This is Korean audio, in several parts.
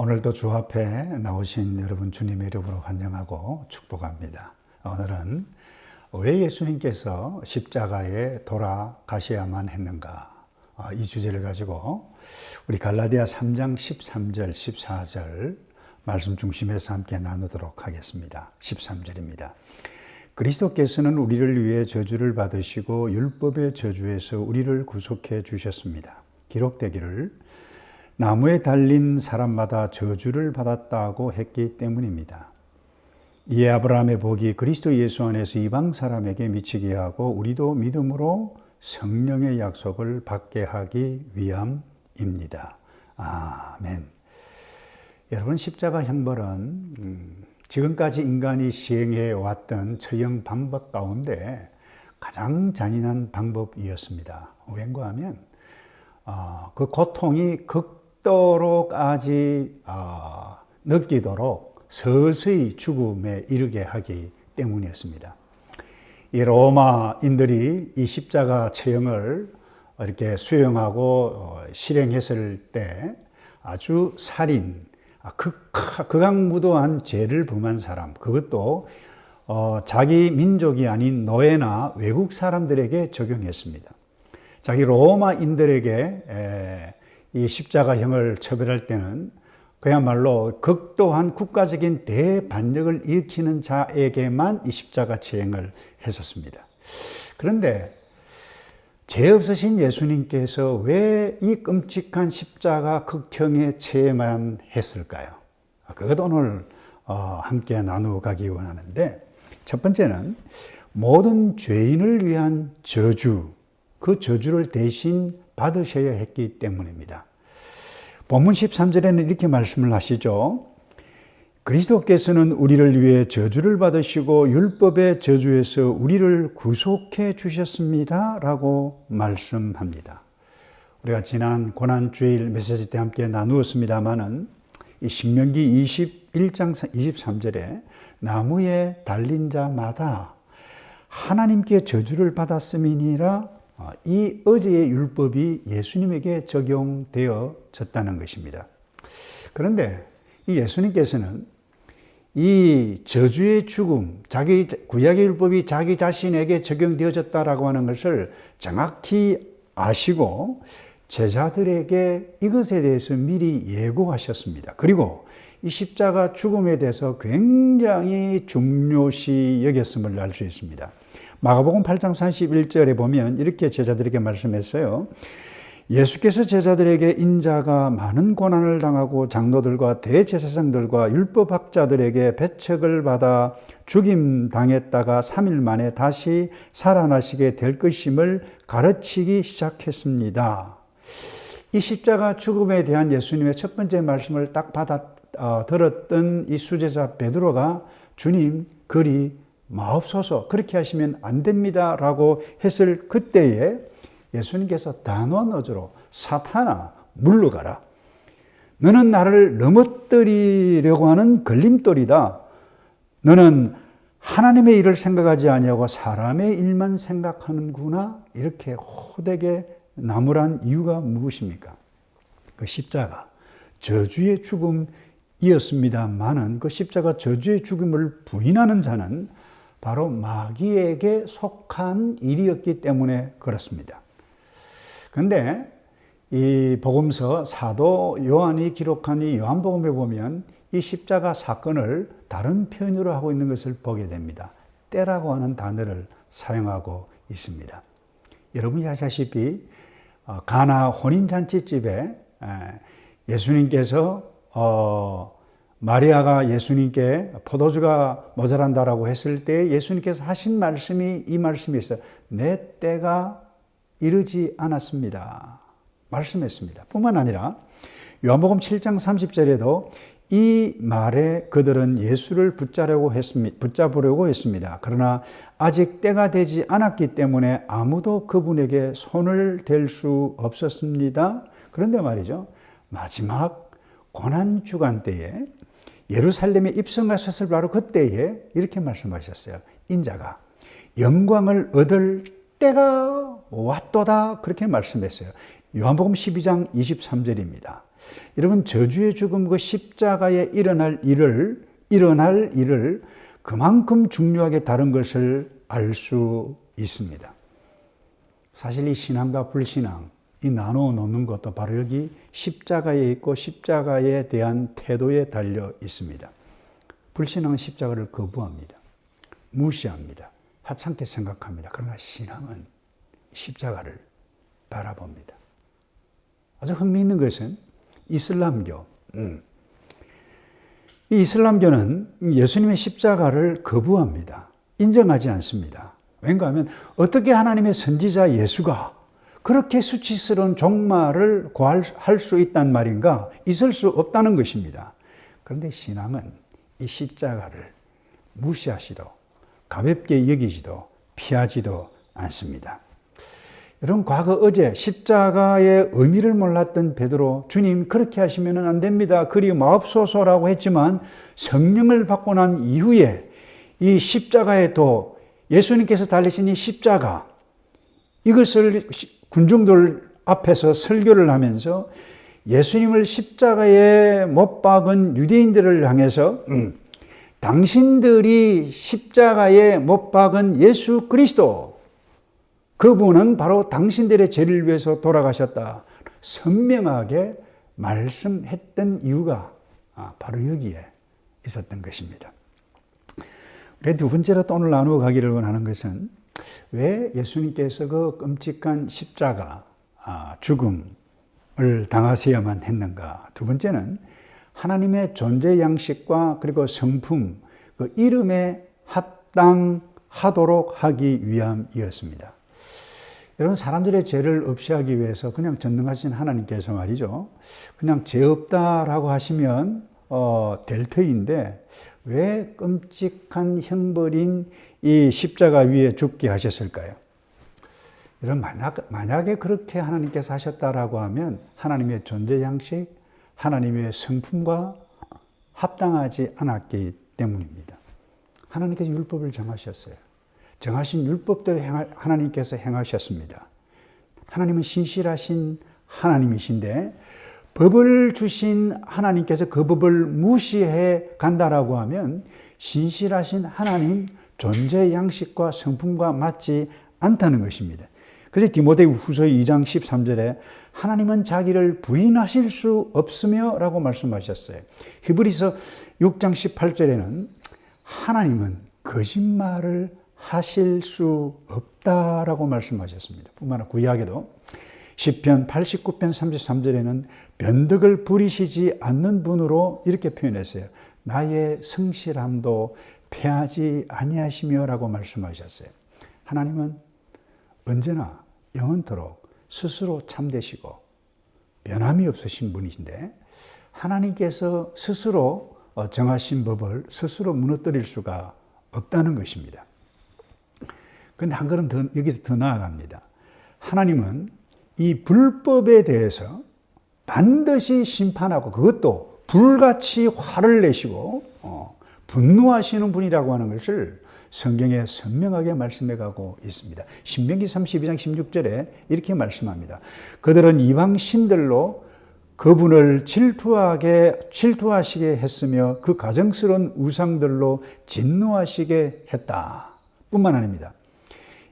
오늘도 주 앞에 나오신 여러분 주님의 이름으로 환영하고 축복합니다. 오늘은 왜 예수님께서 십자가에 돌아가셔야만 했는가, 이 주제를 가지고 우리 갈라디아 3장 13절 14절 말씀 중심에서 함께 나누도록 하겠습니다. 13절입니다. 그리스도께서는 우리를 위해 저주를 받으시고 율법의 저주에서 우리를 구속해 주셨습니다. 기록되기를 나무에 달린 사람마다 저주를 받았다고 했기 때문입니다. 이에 아브라함의 복이 그리스도 예수 안에서 이방 사람에게 미치게 하고 우리도 믿음으로 성령의 약속을 받게 하기 위함입니다. 아멘. 여러분, 십자가 형벌은 지금까지 인간이 시행해 왔던 처형 방법 가운데 가장 잔인한 방법이었습니다. 왠가 하면 그 고통이 극도로까지 느끼도록 서서히 죽음에 이르게 하기 때문이었습니다. 이 로마인들이 이 십자가 처형을 이렇게 수용하고 실행했을 때 아주 살인, 극악무도한 죄를 범한 사람, 그것도 자기 민족이 아닌 노예나 외국 사람들에게 적용했습니다. 자기 로마인들에게 이 십자가형을 처벌할 때는 그야말로 극도한 국가적인 대반역을 일으키는 자에게만 이 십자가 처형을 했었습니다. 그런데 죄 없으신 예수님께서 왜 이 끔찍한 십자가 극형에 처해만 했을까요? 그것 오늘 함께 나누어가기 원하는데, 첫 번째는 모든 죄인을 위한 저주, 그 저주를 대신 받으셔야 했기 때문입니다. 본문 13절에는 이렇게 말씀을 하시죠. 그리스도께서는 우리를 위해 저주를 받으시고 율법의 저주에서 우리를 구속해 주셨습니다 라고 말씀합니다. 우리가 지난 고난주일 메시지 때 함께 나누었습니다마는 이 신명기 21장 23절에 나무에 달린 자마다 하나님께 저주를 받았음이니라, 이 어제의 율법이 예수님에게 적용되어졌다는 것입니다. 그런데 이 예수님께서는 이 저주의 죽음, 구약의 율법이 자기 자신에게 적용되어졌다라고 하는 것을 정확히 아시고 제자들에게 이것에 대해서 미리 예고하셨습니다. 그리고 이 십자가 죽음에 대해서 굉장히 중요시 여겼음을 알 수 있습니다. 마가복음 8장 31절에 보면 이렇게 제자들에게 말씀했어요. 예수께서 제자들에게 인자가 많은 고난을 당하고 장로들과 대제사장들과 율법학자들에게 배척을 받아 죽임 당했다가 3일 만에 다시 살아나시게 될 것임을 가르치기 시작했습니다. 이 십자가 죽음에 대한 예수님의 첫 번째 말씀을 딱 들었던 이 수제자 베드로가 주님, 그리 마옵소서, 그렇게 하시면 안 됩니다 라고 했을 그때에 예수님께서 단호한 어조로 사탄아 물러가라, 너는 나를 넘어뜨리려고 하는 걸림돌이다, 너는 하나님의 일을 생각하지 아니하고 사람의 일만 생각하는구나, 이렇게 호되게 나무란 이유가 무엇입니까? 그 십자가 저주의 죽음이었습니다마는 그 십자가 저주의 죽음을 부인하는 자는 바로 마귀에게 속한 일이었기 때문에 그렇습니다. 그런데 이 복음서 사도 요한이 기록한 이 요한복음에 보면 이 십자가 사건을 다른 표현으로 하고 있는 것을 보게 됩니다. 때라고 하는 단어를 사용하고 있습니다. 여러분이 아시다시피 가나 혼인잔치집에 예수님께서 마리아가 예수님께 포도주가 모자란다라고 했을 때 예수님께서 하신 말씀이 이 말씀이 있어요. 내 때가 이르지 않았습니다 말씀했습니다. 뿐만 아니라 요한복음 7장 30절에도 이 말에 그들은 예수를 붙잡으려고 했습니다. 그러나 아직 때가 되지 않았기 때문에 아무도 그분에게 손을 댈 수 없었습니다. 그런데 말이죠, 마지막 고난주간 때에 예루살렘에 입성하셨을 바로 그때에 이렇게 말씀하셨어요. 인자가 영광을 얻을 때가 왔도다, 그렇게 말씀했어요. 요한복음 12장 23절입니다. 여러분, 저주의 죽음, 그 십자가에 일어날 일을 그만큼 중요하게 다룬 것을 알 수 있습니다. 사실 이 신앙과 불신앙, 이 나누어 놓는 것도 바로 여기 십자가에 있고 십자가에 대한 태도에 달려 있습니다. 불신앙은 십자가를 거부합니다. 무시합니다. 하찮게 생각합니다. 그러나 신앙은 십자가를 바라봅니다. 아주 흥미있는 것은 이슬람교. 이 이슬람교는 예수님의 십자가를 거부합니다. 인정하지 않습니다. 왠가 하면 어떻게 하나님의 선지자 예수가 그렇게 수치스러운 종말을 고할 수 있단 말인가? 있을 수 없다는 것입니다. 그런데 신앙은 이 십자가를 무시하지도 가볍게 여기지도 피하지도 않습니다. 여러분, 과거 어제 십자가의 의미를 몰랐던 베드로, 주님 그렇게 하시면 안 됩니다. 그리 마옵소서라고 했지만 성령을 받고 난 이후에 이 십자가에 도 예수님께서 달리신 이 십자가, 이것을 군중들 앞에서 설교를 하면서 예수님을 십자가에 못 박은 유대인들을 향해서 당신들이 십자가에 못 박은 예수 그리스도, 그분은 바로 당신들의 죄를 위해서 돌아가셨다, 선명하게 말씀했던 이유가 바로 여기에 있었던 것입니다. 두 번째로 또 오늘 나누어 가기를 원하는 것은 왜 예수님께서 그 끔찍한 십자가 죽음을 당하셔야만 했는가. 두 번째는 하나님의 존재 양식과 그리고 성품, 그 이름에 합당하도록 하기 위함이었습니다. 여러분, 사람들의 죄를 없이 하기 위해서 그냥 전능하신 하나님께서 말이죠, 그냥 죄 없다라고 하시면 될 터인데 왜 끔찍한 형벌인 이 십자가 위에 죽게 하셨을까요? 여러분, 만약에 그렇게 하나님께서 하셨다라고 하면 하나님의 존재 양식, 하나님의 성품과 합당하지 않았기 때문입니다. 하나님께서 율법을 정하셨어요. 정하신 율법대로 하나님께서 행하셨습니다. 하나님은 신실하신 하나님이신데 법을 주신 하나님께서 그 법을 무시해 간다라고 하면 신실하신 하나님 존재 양식과 성품과 맞지 않다는 것입니다. 그래서 디모데후서 2장 13절에 하나님은 자기를 부인하실 수 없으며 라고 말씀하셨어요. 히브리서 6장 18절에는 하나님은 거짓말을 하실 수 없다라고 말씀하셨습니다. 뿐만 아니라 구약에도 시편 89편 33절에는 변덕을 부리시지 않는 분으로 이렇게 표현했어요. 나의 성실함도 패하지 아니하시며 라고 말씀하셨어요. 하나님은 언제나 영원토록 스스로 참되시고 변함이 없으신 분이신데 하나님께서 스스로 정하신 법을 스스로 무너뜨릴 수가 없다는 것입니다. 그런데 한 걸음 더, 여기서 더 나아갑니다. 하나님은 이 불법에 대해서 반드시 심판하고 그것도 불같이 화를 내시고 분노하시는 분이라고 하는 것을 성경에 선명하게 말씀해 가고 있습니다. 신명기 32장 16절에 이렇게 말씀합니다. 그들은 이방 신들로 그분을 질투하시게 했으며 그 가증스러운 우상들로 진노하시게 했다 뿐만 아닙니다.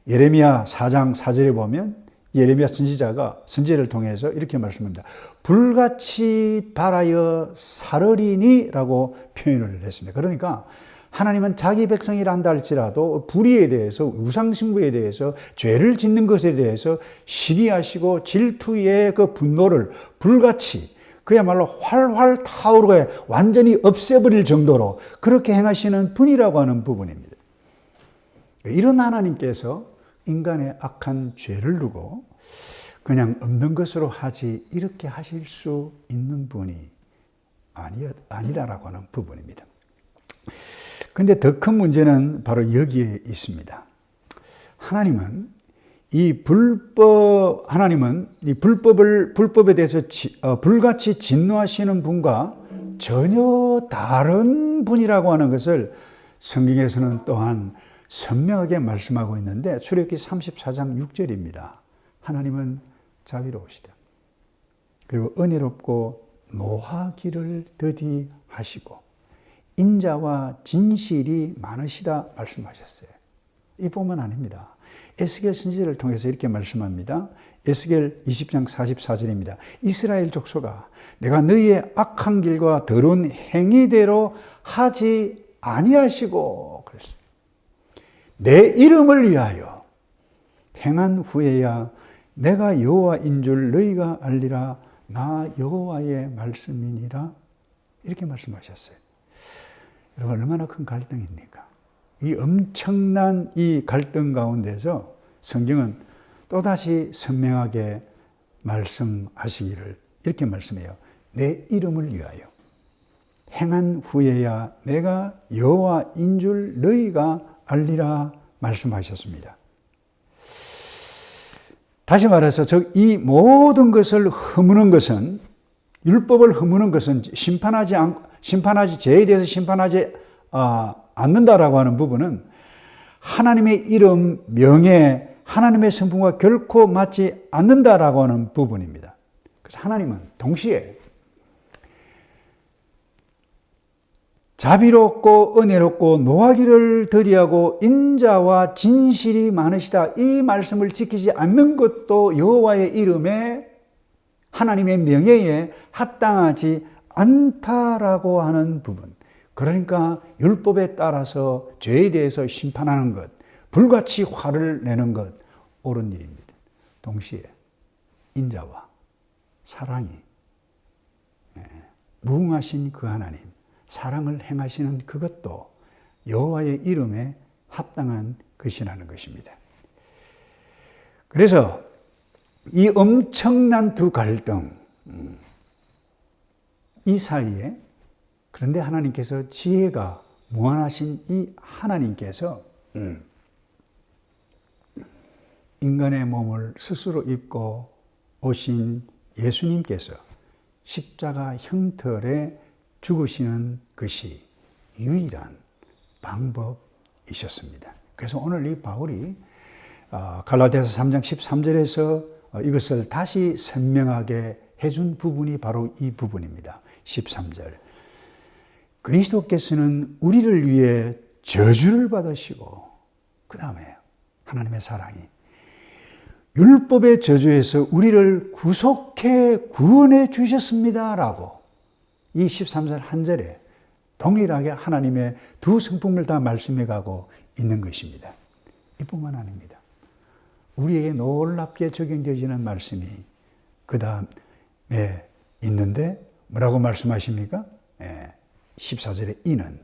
예레미야 4장 4절에 보면 예레미야 선지자가 선지를 통해서 이렇게 말씀합니다. 불같이 발하여 사르리니 라고 표현을 했습니다. 그러니까 하나님은 자기 백성이라 한다 할지라도 불의에 대해서, 우상신구에 대해서, 죄를 짓는 것에 대해서 시기하시고 질투의 그 분노를 불같이 그야말로 활활 타오르게 완전히 없애버릴 정도로 그렇게 행하시는 분이라고 하는 부분입니다. 이런 하나님께서 인간의 악한 죄를 두고 그냥 없는 것으로 하지 이렇게 하실 수 있는 분이 아니라고 하는 부분입니다. 그런데 더 큰 문제는 바로 여기에 있습니다. 하나님은 이 불법에 대해서 불같이 진노하시는 분과 전혀 다른 분이라고 하는 것을 성경에서는 또한 선명하게 말씀하고 있는데 출애굽기 34장 6절입니다. 하나님은 자비로우시다. 그리고 은혜롭고 노하기를 더디하시고 인자와 진실이 많으시다 말씀하셨어요. 이뿐만 아닙니다. 에스겔 선지자를 통해서 이렇게 말씀합니다. 에스겔 20장 44절입니다. 이스라엘 족속아, 내가 너희의 악한 길과 더러운 행위대로 하지 아니하시고 그랬어요. 내 이름을 위하여 행한 후에야 내가 여호와인 줄 너희가 알리라. 나 여호와의 말씀이니라. 이렇게 말씀하셨어요. 여러분, 얼마나 큰 갈등입니까? 이 엄청난 이 갈등 가운데서 성경은 또다시 선명하게 말씀하시기를 이렇게 말씀해요. 내 이름을 위하여 행한 후에야 내가 여호와인 줄 너희가 알리라 말씀하셨습니다. 다시 말해서 이 모든 것을 허무는 것은, 율법을 허무는 것은 죄에 대해서 심판하지 않는다라고 하는 부분은 하나님의 이름, 명예, 하나님의 성품과 결코 맞지 않는다라고 하는 부분입니다. 그래서 하나님은 동시에 자비롭고 은혜롭고 노하기를 더디하고 인자와 진실이 많으시다, 이 말씀을 지키지 않는 것도 여호와의 이름에, 하나님의 명예에 합당하지 않다라고 하는 부분. 그러니까 율법에 따라서 죄에 대해서 심판하는 것, 불같이 화를 내는 것, 옳은 일입니다. 동시에 인자와 사랑이, 무궁하신 그 하나님, 사랑을 행하시는 그것도 여호와의 이름에 합당한 것이라는 것입니다. 그래서 이 엄청난 두 갈등, 이 사이에, 그런데 하나님께서 지혜가 무한하신 이 하나님께서 인간의 몸을 스스로 입고 오신 예수님께서 십자가 형틀에 죽으시는 것이 유일한 방법이셨습니다. 그래서 오늘 이 바울이 갈라디아서 3장 13절에서 이것을 다시 선명하게 해준 부분이 바로 이 부분입니다. 13절. 그리스도께서는 우리를 위해 저주를 받으시고, 그 다음에 하나님의 사랑이 율법의 저주에서 우리를 구속해 구원해 주셨습니다라고 이 13절 한 절에 동일하게 하나님의 두 성품을 다 말씀해 가고 있는 것입니다. 이뿐만 아닙니다. 우리에게 놀랍게 적용되어지는 말씀이 그 다음에 있는데 뭐라고 말씀하십니까? 14절에 이는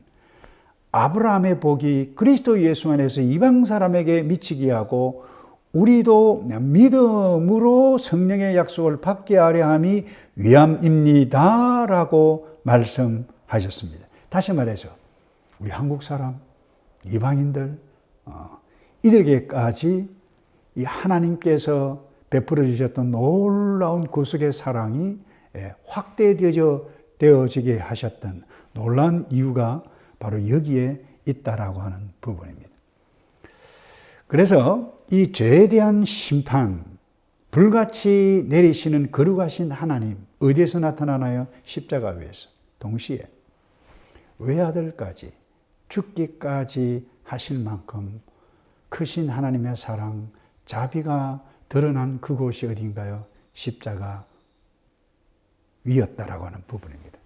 아브라함의 복이 그리스도 예수 안에서 이방 사람에게 미치게 하고 우리도 믿음으로 성령의 약속을 받게 하려 함이 위함입니다 라고 말씀하셨습니다. 다시 말해서 우리 한국 사람, 이방인들, 이들에게까지 이 하나님께서 베풀어 주셨던 놀라운 구속의 사랑이 확대되어지게 하셨던 놀라운 이유가 바로 여기에 있다라고 하는 부분입니다. 그래서 이 죄에 대한 심판, 불같이 내리시는 거룩하신 하나님, 어디에서 나타나나요? 십자가 위에서. 동시에 외아들까지 죽기까지 하실 만큼 크신 하나님의 사랑, 자비가 드러난 그곳이 어딘가요? 십자가 위였다라고 하는 부분입니다.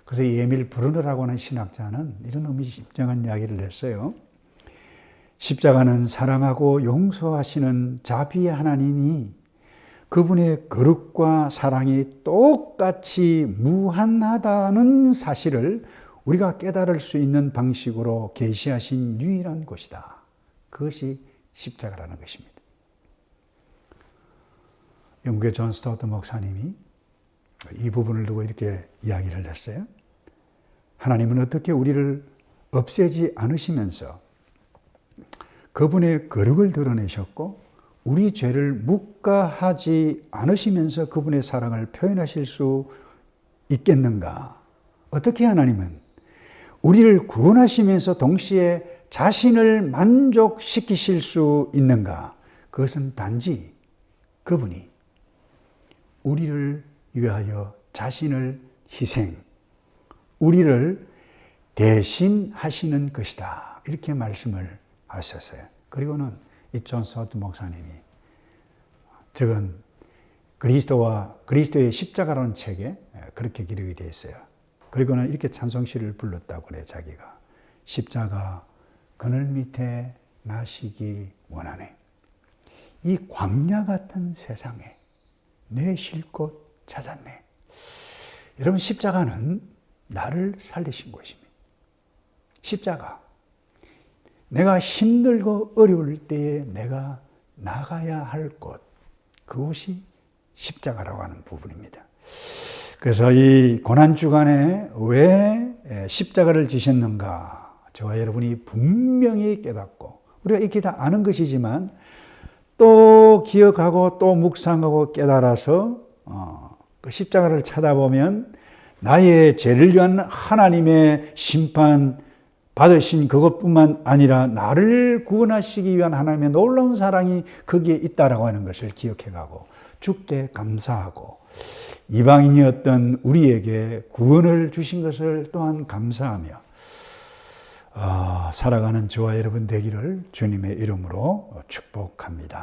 그래서 예밀 브루너라고 하는 신학자는 이런 의미심장한 이야기를 했어요. 십자가는 사랑하고 용서하시는 자비의 하나님이 그분의 거룩과 사랑이 똑같이 무한하다는 사실을 우리가 깨달을 수 있는 방식으로 계시하신 유일한 곳이다. 그것이 십자가라는 것입니다. 영국의 존 스타우트 목사님이 이 부분을 두고 이렇게 이야기를 했어요. 하나님은 어떻게 우리를 없애지 않으시면서 그분의 거룩을 드러내셨고 우리 죄를 묵과하지 않으시면서 그분의 사랑을 표현하실 수 있겠는가? 어떻게 하나님은 우리를 구원하시면서 동시에 자신을 만족시키실 수 있는가? 그것은 단지 그분이 우리를 위하여 자신을 희생, 우리를 대신하시는 것이다. 이렇게 말씀을 하셨어요. 그리고는 이 존 스튜어트 목사님이 적은 그리스도의 십자가라는 책에 그렇게 기록이 되어 있어요. 그리고는 이렇게 찬송시를 불렀다고 그래. 자기가 십자가 그늘 밑에 나시기 원하네. 이 광야 같은 세상에 내 쉴 곳 찾았네. 여러분, 십자가는 나를 살리신 것입니다. 십자가, 내가 힘들고 어려울 때에 내가 나가야 할 곳, 그것이 십자가라고 하는 부분입니다. 그래서 이 고난주간에 왜 십자가를 지셨는가, 저와 여러분이 분명히 깨닫고, 우리가 이렇게 다 아는 것이지만 또 기억하고 또 묵상하고 깨달아서 그 십자가를 찾아보면 나의 죄를 위한 하나님의 심판 받으신 그것뿐만 아니라 나를 구원하시기 위한 하나님의 놀라운 사랑이 거기에 있다라고 하는 것을 기억해가고 주께 감사하고 이방인이었던 우리에게 구원을 주신 것을 또한 감사하며 살아가는 저와 여러분 되기를 주님의 이름으로 축복합니다.